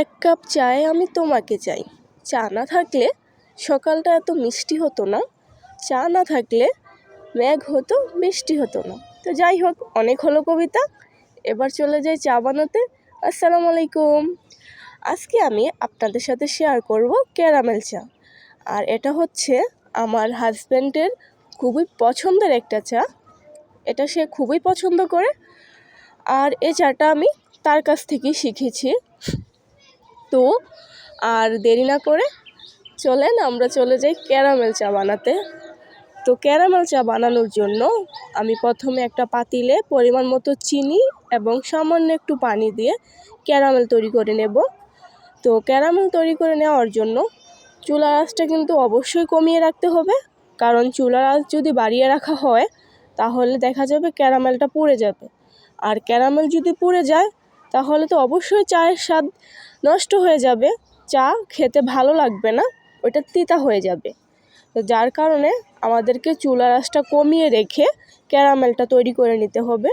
এক কাপ চায়ে আমি তোমাকে চাই। চা না থাকলে সকালটা এত মিষ্টি হতো না, চা না থাকলে মেঘ হতো বৃষ্টি হতো না। তো যাই হোক, অনেক হলো কবিতা, এবার চলে যাই চা বানাতে। আসসালামু আলাইকুম। আজকে আমি আপনাদের সাথে শেয়ার করব ক্যারামেল চা। আর এটা হচ্ছে আমার হাজব্যান্ডের খুবই পছন্দের একটা চা, এটা সে খুবই পছন্দ করে। আর এই চাটা আমি তার কাছ থেকেই শিখেছি। তো আর দেরি না করে চলেন আমরা চলে যাই ক্যারামেল চা বানাতে। তো ক্যারামেল চা বানানোর জন্য আমি প্রথমে একটা পাতিলে পরিমাণ মতো চিনি এবং সামান্য একটু পানি দিয়ে ক্যারামেল তৈরি করে নেব। তো ক্যারামেল তৈরি করে নেওয়ার জন্য চুলার আঁচটা কিন্তু অবশ্যই কমিয়ে রাখতে হবে, কারণ চুলার আঁচ যদি বাড়িয়ে রাখা হয় তাহলে দেখা যাবে ক্যারামেলটা পুড়ে যাবে। আর ক্যারামেল যদি পুড়ে যায় তাহলে তো অবশ্যই চায়ের স্বাদ নষ্ট হয়ে যাবে, চা খেতে ভালো লাগবে না, ওটা তিতা হয়ে যাবে। তো যার কারণে আমাদেরকে চুলার আঁচটা কমিয়ে রেখে ক্যারামেলটা তৈরি করে নিতে হবে।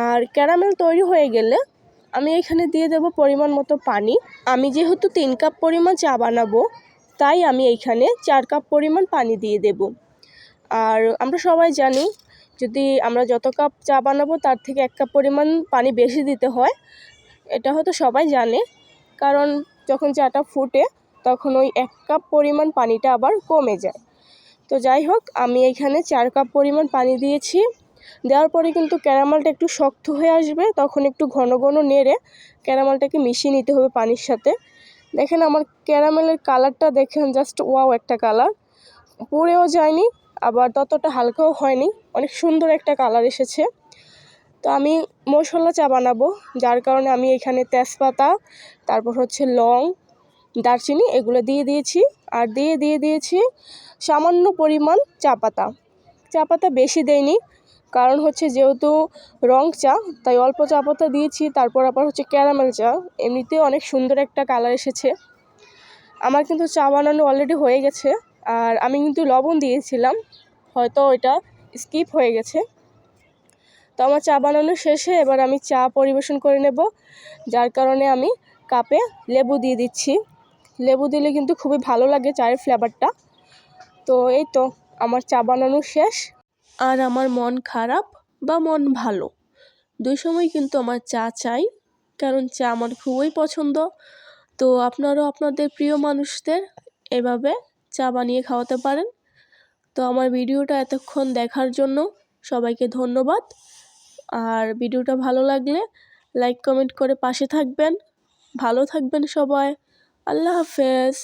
আর ক্যারামেল তৈরি হয়ে গেলে আমি এখানে দিয়ে দেব পরিমাণ মতো পানি। আমি যেহেতু 3 কাপ পরিমাণ চা বানাবো, তাই আমি এইখানে 4 কাপ পরিমাণ পানি দিয়ে দেব। আর আমরা সবাই জানি, যদি আমরা যত কাপ চা বানাবো তার থেকে 1 কাপ পরিমাণ পানি বেশি দিতে হয়। এটা হয়তো সবাই জানে, কারণ যখন চাটা ফুটে তখন ওই 1 কাপ পরিমাণ পানিটা আবার কমে যায়। তো যাই হোক, আমি এখানে 4 কাপ পরিমাণ পানি দিয়েছি। দেওয়ার পরে কিন্তু ক্যারামেলটা একটু শক্ত হয়ে আসবে, তখন একটু ঘন ঘন নেড়ে ক্যারামেলটাকে মিশিয়ে নিতে হবে পানির সাথে। দেখেন আমার ক্যারামেলের কালারটা দেখেন, জাস্ট ওয়াও একটা কালার, পুড়েও যায়নি আবার ততটা হালকাও হয়নি, অনেক সুন্দর একটা কালার এসেছে। তো আমি মশলা চা বানাবো, যার কারণে আমি এখানে তেজপাতা, তারপর হচ্ছে লং, দারচিনি এগুলো দিয়ে দিয়েছি। আর দিয়ে দিয়েছি সামান্য পরিমাণ চা পাতা বেশি দেইনি, কারণ হচ্ছে যেহেতু রং চা তাই অল্প চা পাতা দিয়েছি। তারপর আবার হচ্ছে ক্যারামেল চা, এমনিতে অনেক সুন্দর একটা কালার এসেছে। আমার কিন্তু চা বানানো অলরেডি হয়ে গেছে। আর আমি কিন্তু লবণ দিয়েছিলাম, হয়তো এটা স্কিপ হয়ে গেছে। তো আমার চা বানানো শেষে এবার আমি চা পরিবেশন করে নেব, যার কারণে আমি কাপে লেবু দিয়ে দিচ্ছি। লেবু দিলে কিন্তু খুবই ভালো লাগে চায়ের ফ্লেভারটা। তো এই তো আমার চা বানানো শেষ। আর আমার মন খারাপ বা মন ভালো, দুই সময় কিন্তু আমার চা চাই, কারণ চা আমার খুবই পছন্দ। তো আপনারাও আপনাদের প্রিয় মানুষদের এভাবে চা বানিয়ে খাওয়াতে পারেন। তো আমার ভিডিওটা এতক্ষণ দেখার জন্য সবাইকে ধন্যবাদ। আর ভিডিওটা ভালো লাগলে লাইক কমেন্ট করে পাশে থাকবেন। ভালো থাকবেন সবাই। আল্লাহ হাফেজ।